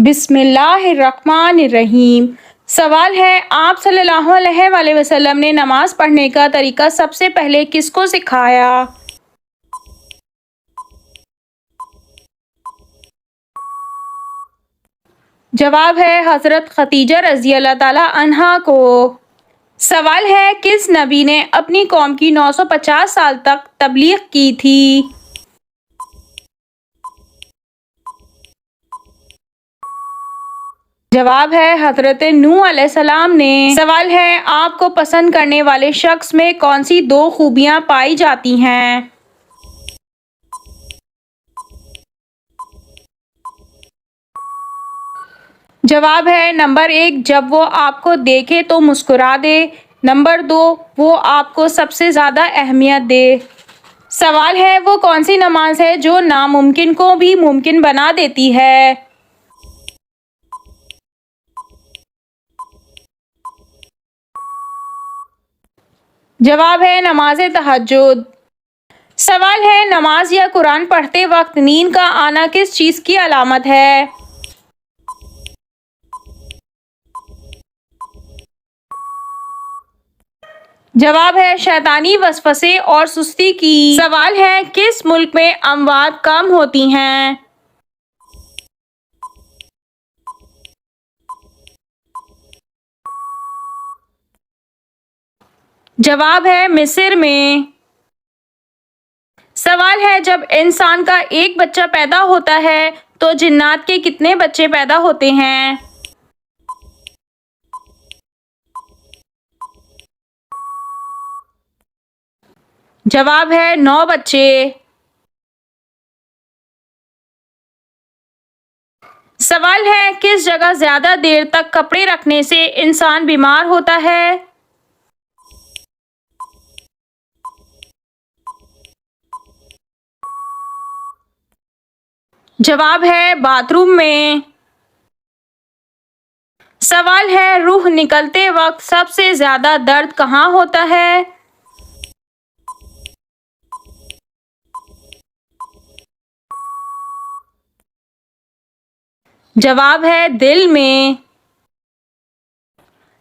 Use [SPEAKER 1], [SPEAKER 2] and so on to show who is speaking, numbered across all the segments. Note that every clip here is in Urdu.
[SPEAKER 1] بسم اللہ الرحمن الرحیم۔ سوال ہے، آپ صلی اللہ علیہ وآلہ وسلم نے نماز پڑھنے کا طریقہ سب سے پہلے کس کو سکھایا؟ جواب ہے حضرت خدیجہ رضی اللہ تعالی عنہا کو۔ سوال ہے، کس نبی نے اپنی قوم کی 950 سال تک تبلیغ کی تھی؟ جواب ہے حضرت نوح علیہ السلام نے۔ سوال ہے، آپ کو پسند کرنے والے شخص میں کون سی دو خوبیاں پائی جاتی ہیں؟ جواب ہے نمبر 1، جب وہ آپ کو دیکھے تو مسکرا دے۔ نمبر 2، وہ آپ کو سب سے زیادہ اہمیت دے۔ سوال ہے، وہ کون سی نماز ہے جو ناممکن کو بھی ممکن بنا دیتی ہے؟ جواب ہے نماز تہجد۔ سوال ہے، نماز یا قرآن پڑھتے وقت نیند کا آنا کس چیز کی علامت ہے؟ جواب ہے شیطانی وسوسے اور سستی کی۔ سوال ہے، کس ملک میں اموات کم ہوتی ہیں؟ جواب ہے مصر میں۔ سوال ہے، جب انسان کا ایک بچہ پیدا ہوتا ہے تو جنات کے کتنے بچے پیدا ہوتے ہیں؟ جواب ہے 9 بچے۔ سوال ہے، کس جگہ زیادہ دیر تک کپڑے رکھنے سے انسان بیمار ہوتا ہے؟ جواب ہے باتھ روم میں۔ سوال ہے، روح نکلتے وقت سب سے زیادہ درد کہاں ہوتا ہے؟ جواب ہے دل میں۔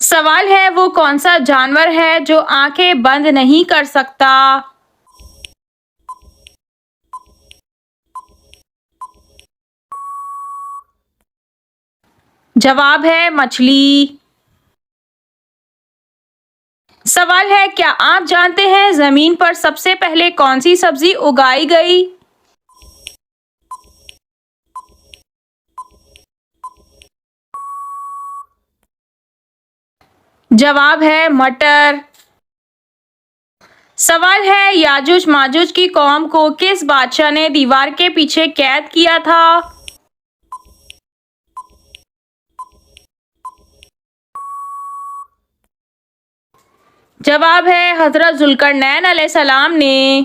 [SPEAKER 1] سوال ہے، وہ کون سا جانور ہے جو آنکھیں بند نہیں کر سکتا؟ جواب ہے مچھلی۔ سوال ہے، کیا آپ جانتے ہیں زمین پر سب سے پہلے کون سی سبزی اگائی گئی؟ جواب ہے مٹر۔ سوال ہے، یاجوج ماجوج کی قوم کو کس بادشاہ نے دیوار کے پیچھے قید کیا تھا؟ جواب ہے حضرت ذوالقرنین علیہ السلام نے۔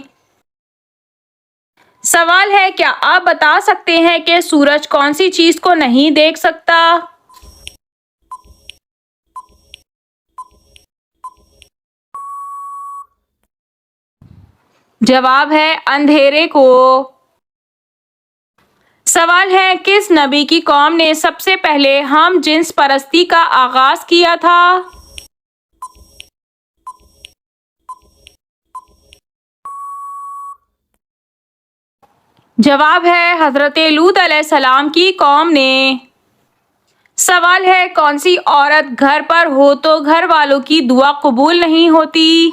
[SPEAKER 1] سوال ہے، کیا آپ بتا سکتے ہیں کہ سورج کون سی چیز کو نہیں دیکھ سکتا؟ جواب ہے اندھیرے کو۔ سوال ہے، کس نبی کی قوم نے سب سے پہلے ہم جنس پرستی کا آغاز کیا تھا؟ جواب ہے حضرت لوط علیہ السلام کی قوم نے۔ سوال ہے، کون سی عورت گھر پر ہو تو گھر والوں کی دعا قبول نہیں ہوتی؟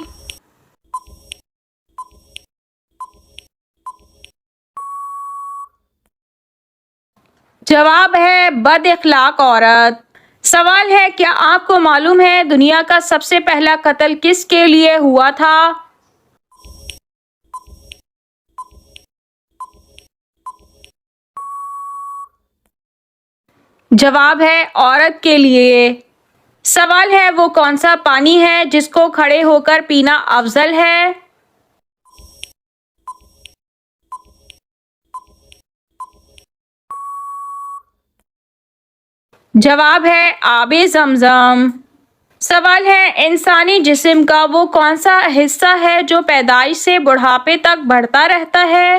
[SPEAKER 1] جواب ہے بد اخلاق عورت۔ سوال ہے، کیا آپ کو معلوم ہے دنیا کا سب سے پہلا قتل کس کے لیے ہوا تھا؟ جواب ہے عورت کے لیے۔ سوال ہے، وہ کون سا پانی ہے جس کو کھڑے ہو کر پینا افضل ہے؟ جواب ہے آب زمزم۔ سوال ہے، انسانی جسم کا وہ کون سا حصہ ہے جو پیدائش سے بڑھاپے تک بڑھتا رہتا ہے؟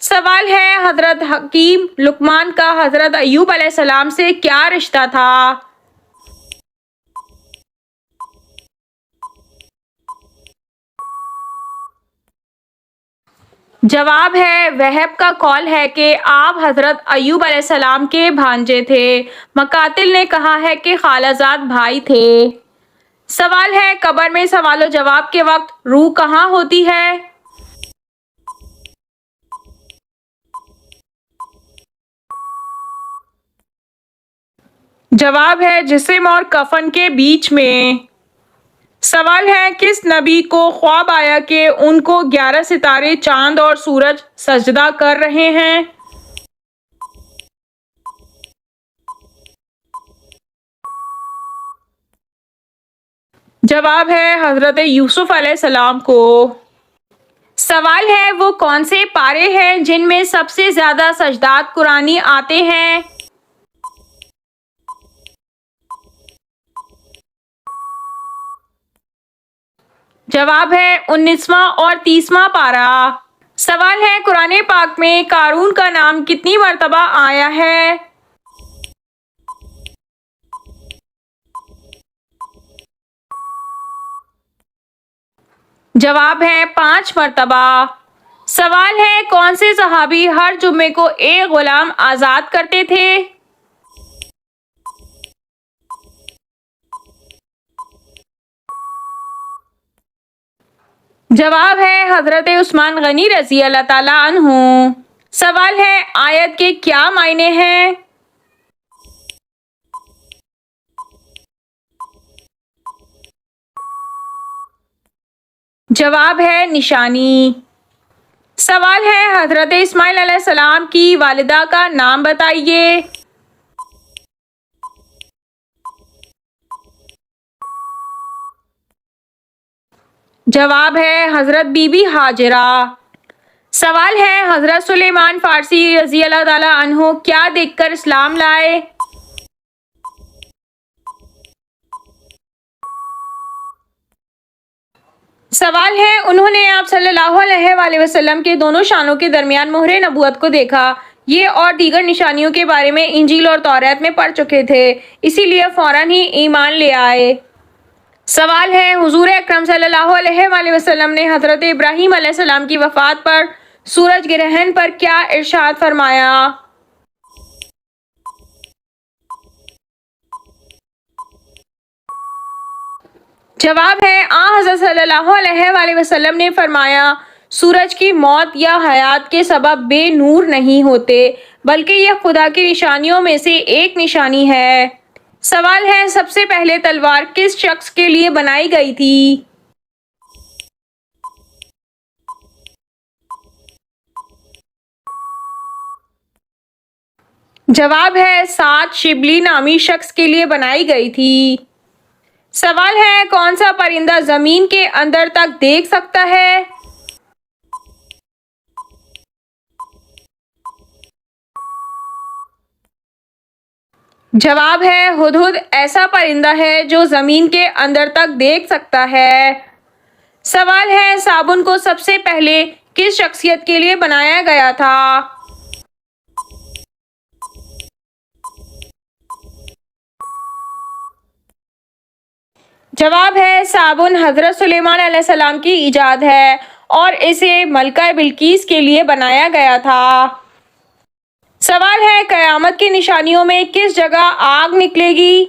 [SPEAKER 1] سوال ہے حضرت حکیم لقمان کا حضرت ایوب علیہ السلام سے کیا رشتہ تھا؟ جواب ہے وہب کا قول ہے کہ آپ حضرت ایوب علیہ السلام کے بھانجے تھے۔ مقاتل نے کہا ہے کہ خالہ زاد بھائی تھے۔ سوال ہے قبر میں سوال و جواب کے وقت روح کہاں ہوتی ہے؟ جواب ہے جسم اور کفن کے بیچ میں۔ سوال ہے کس نبی کو خواب آیا کہ ان کو 11 ستارے، چاند اور سورج سجدہ کر رہے ہیں؟ جواب ہے حضرت یوسف علیہ السلام کو۔ سوال ہے وہ کون سے پارے ہیں جن میں سب سے زیادہ سجدات قرآنی آتے ہیں؟ جواب ہے 19واں اور 30واں پارہ۔ سوال ہے قرآن پاک میں قارون کا نام کتنی مرتبہ آیا ہے؟ جواب ہے 5 مرتبہ۔ سوال ہے کون سے صحابی ہر جمعے کو ایک غلام آزاد کرتے تھے؟ جواب ہے حضرت عثمان غنی رضی اللہ تعالیٰ عنہ۔ سوال ہے آیت کے کیا معنی ہیں؟ جواب ہے نشانی۔ سوال ہے حضرت اسماعیل علیہ السلام کی والدہ کا نام بتائیے۔ جواب ہے حضرت بی بی ہاجرہ۔ سوال ہے حضرت سلیمان فارسی رضی اللہ تعالیٰ عنہ کیا دیکھ کر اسلام لائے؟ سوال ہے انہوں نے آپ صلی اللہ علیہ وآلہ وسلم کے دونوں شانوں کے درمیان مہر نبوت کو دیکھا۔ یہ اور دیگر نشانیوں کے بارے میں انجیل اور توریت میں پڑھ چکے تھے، اسی لیے فوراً ہی ایمان لے آئے۔ سوال ہے حضور اکرم صلی اللہ علیہ وآلہ وسلم نے حضرت ابراہیم علیہ السلام کی وفات پر سورج گرہن پر کیا ارشاد فرمایا؟ جواب ہے حضرت صلی اللہ علیہ وآلہ وسلم نے فرمایا سورج کی موت یا حیات کے سبب بے نور نہیں ہوتے بلکہ یہ خدا کی نشانیوں میں سے ایک نشانی ہے۔ سوال ہے سب سے پہلے تلوار کس شخص کے لیے بنائی گئی تھی؟ جواب ہے سعد شبلی نامی شخص کے لیے بنائی گئی تھی۔ سوال ہے کون سا پرندہ زمین کے اندر تک دیکھ سکتا ہے؟ جواب ہے ہدہد ایسا پرندہ ہے جو زمین کے اندر تک دیکھ سکتا ہے۔ سوال ہے صابن کو سب سے پہلے کس شخصیت کے لیے بنایا گیا تھا؟ جواب ہے صابن حضرت سلیمان علیہ السلام کی ایجاد ہے اور اسے ملکہ بلقیس کے لیے بنایا گیا تھا۔ سوال ہے قیامت کی نشانیوں میں کس جگہ آگ نکلے گی؟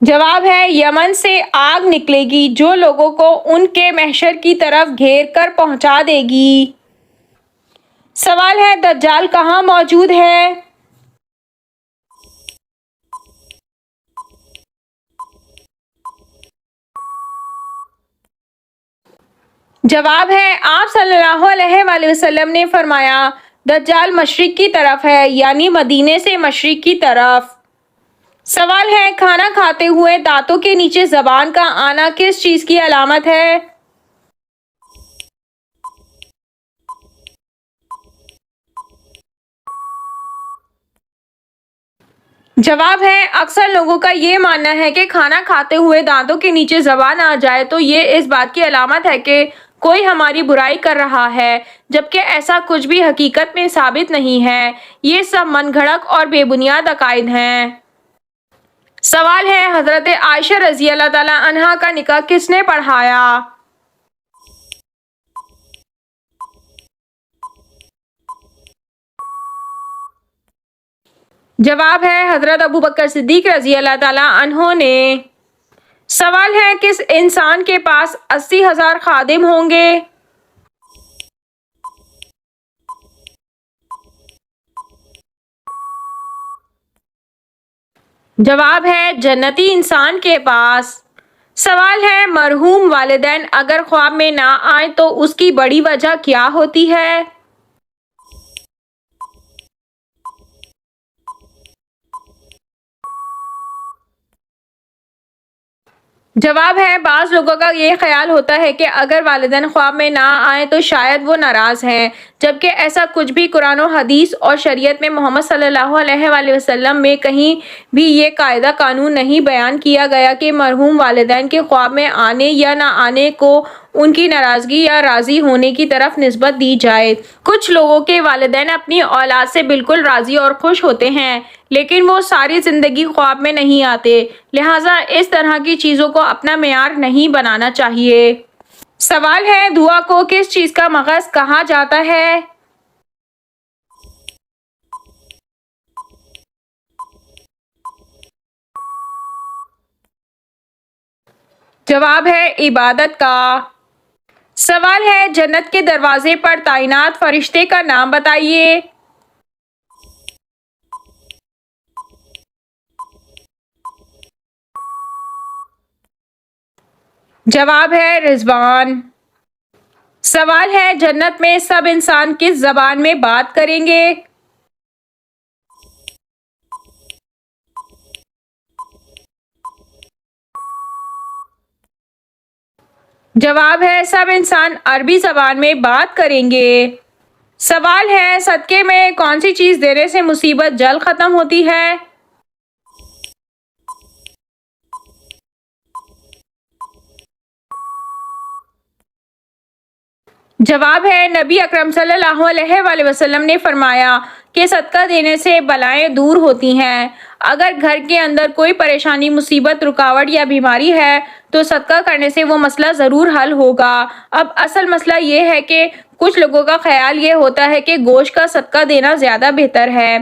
[SPEAKER 1] جواب ہے یمن سے آگ نکلے گی جو لوگوں کو ان کے محشر کی طرف گھیر کر پہنچا دے گی۔ سوال ہے دجال کہاں موجود ہے؟ جواب ہے آپ صلی اللہ علیہ وآلہ وسلم نے فرمایا دجال مشرق کی طرف ہے یعنی مدینے سے مشرق کی طرف۔ سوال ہے کھانا کھاتے ہوئے دانتوں کے نیچے زبان کا آنا کس چیز کی علامت ہے؟ جواب ہے اکثر لوگوں کا یہ ماننا ہے کہ کھانا کھاتے ہوئے دانتوں کے نیچے زبان آ جائے تو یہ اس بات کی علامت ہے کہ کوئی ہماری برائی کر رہا ہے، جبکہ ایسا کچھ بھی حقیقت میں ثابت نہیں ہے۔ یہ سب من گھڑت اور بے بنیاد عقائد ہیں۔ سوال ہے حضرت عائشہ رضی اللہ تعالی عنہا کا نکاح کس نے پڑھایا؟ جواب ہے حضرت ابوبکر صدیق رضی اللہ تعالی عنہ نے۔ سوال ہے کس انسان کے پاس 80,000 خادم ہوں گے؟ جواب ہے جنتی انسان کے پاس۔ سوال ہے مرحوم والدین اگر خواب میں نہ آئیں تو اس کی بڑی وجہ کیا ہوتی ہے؟ جواب ہے بعض لوگوں کا یہ خیال ہوتا ہے کہ اگر والدین خواب میں نہ آئیں تو شاید وہ ناراض ہیں، جبکہ ایسا کچھ بھی قرآن و حدیث اور شریعت میں محمد صلی اللہ علیہ وآلہ وسلم میں کہیں بھی یہ قاعدہ قانون نہیں بیان کیا گیا کہ مرحوم والدین کے خواب میں آنے یا نہ آنے کو ان کی ناراضگی یا راضی ہونے کی طرف نسبت دی جائے۔ کچھ لوگوں کے والدین اپنی اولاد سے بالکل راضی اور خوش ہوتے ہیں، لیکن وہ ساری زندگی خواب میں نہیں آتے، لہٰذا اس طرح کی چیزوں کو اپنا معیار نہیں بنانا چاہیے۔ سوال ہے دعا کو کس چیز کا مغز کہا جاتا ہے؟ جواب ہے عبادت کا۔ سوال ہے جنت کے دروازے پر تعینات فرشتے کا نام بتائیے۔ جواب ہے رضوان۔ سوال ہے جنت میں سب انسان کس زبان میں بات کریں گے؟ جواب ہے سب انسان عربی زبان میں بات کریں گے۔ سوال ہے صدقے میں کون سی چیز دینے سے مصیبت جلد ختم ہوتی ہے؟ جواب ہے نبی اکرم صلی اللہ علیہ وآلہ وسلم نے فرمایا کہ صدقہ دینے سے بلائیں دور ہوتی ہیں۔ اگر گھر کے اندر کوئی پریشانی، مصیبت، رکاوٹ یا بیماری ہے تو صدقہ کرنے سے وہ مسئلہ ضرور حل ہوگا۔ اب اصل مسئلہ یہ ہے کہ کچھ لوگوں کا خیال یہ ہوتا ہے کہ گوشت کا صدقہ دینا زیادہ بہتر ہے،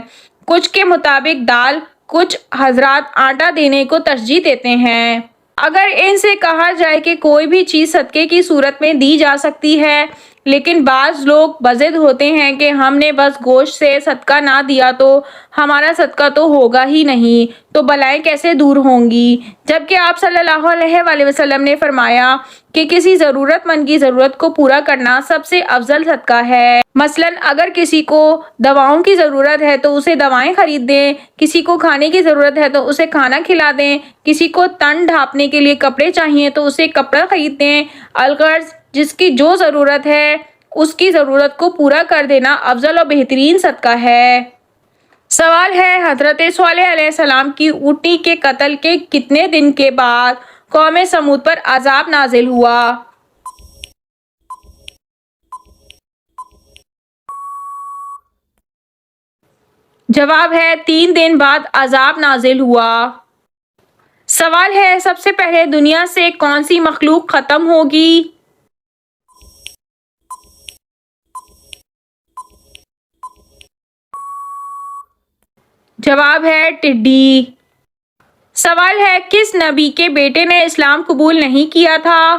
[SPEAKER 1] کچھ کے مطابق دال، کچھ حضرات آٹا دینے کو ترجیح دیتے ہیں۔ اگر ان سے کہا جائے کہ کوئی بھی چیز صدقے کی صورت میں دی جا سکتی ہے، لیکن بعض لوگ بضد ہوتے ہیں کہ ہم نے بس گوشت سے صدقہ نہ دیا تو ہمارا صدقہ تو ہوگا ہی نہیں، تو بلائیں کیسے دور ہوں گی؟ جبکہ آپ صلی اللہ علیہ وآلہ وسلم نے فرمایا کہ کسی ضرورت مند کی ضرورت کو پورا کرنا سب سے افضل صدقہ ہے۔ مثلاً اگر کسی کو دواؤں کی ضرورت ہے تو اسے دوائیں خرید دیں، کسی کو کھانے کی ضرورت ہے تو اسے کھانا کھلا دیں، کسی کو تن ڈھانپنے کے لیے کپڑے چاہیے تو اسے کپڑا خرید دیں۔ الغرض جس کی جو ضرورت ہے اس کی ضرورت کو پورا کر دینا افضل اور بہترین صدقہ ہے۔ سوال ہے حضرت صالح علیہ السلام کی اونٹنی کے قتل کے کتنے دن کے بعد قوم سمود پر عذاب نازل ہوا؟ جواب ہے 3 دن بعد عذاب نازل ہوا۔ سوال ہے سب سے پہلے دنیا سے کون سی مخلوق ختم ہوگی؟ جواب ہے ٹڈی۔ سوال ہے کس نبی کے بیٹے نے اسلام قبول نہیں کیا تھا؟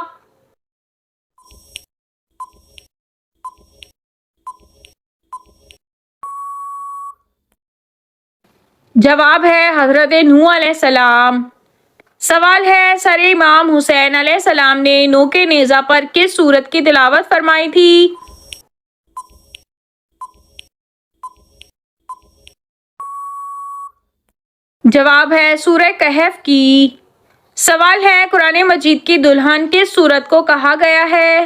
[SPEAKER 1] جواب ہے حضرت نوح علیہ السلام۔ سوال ہے سر امام حسین علیہ السلام نے نوک نیزہ پر کس سورت کی تلاوت فرمائی تھی؟ جواب ہے سورہ کہف کی۔ سوال ہے قرآن مجید کی دلہن کس سورت کو کہا گیا ہے؟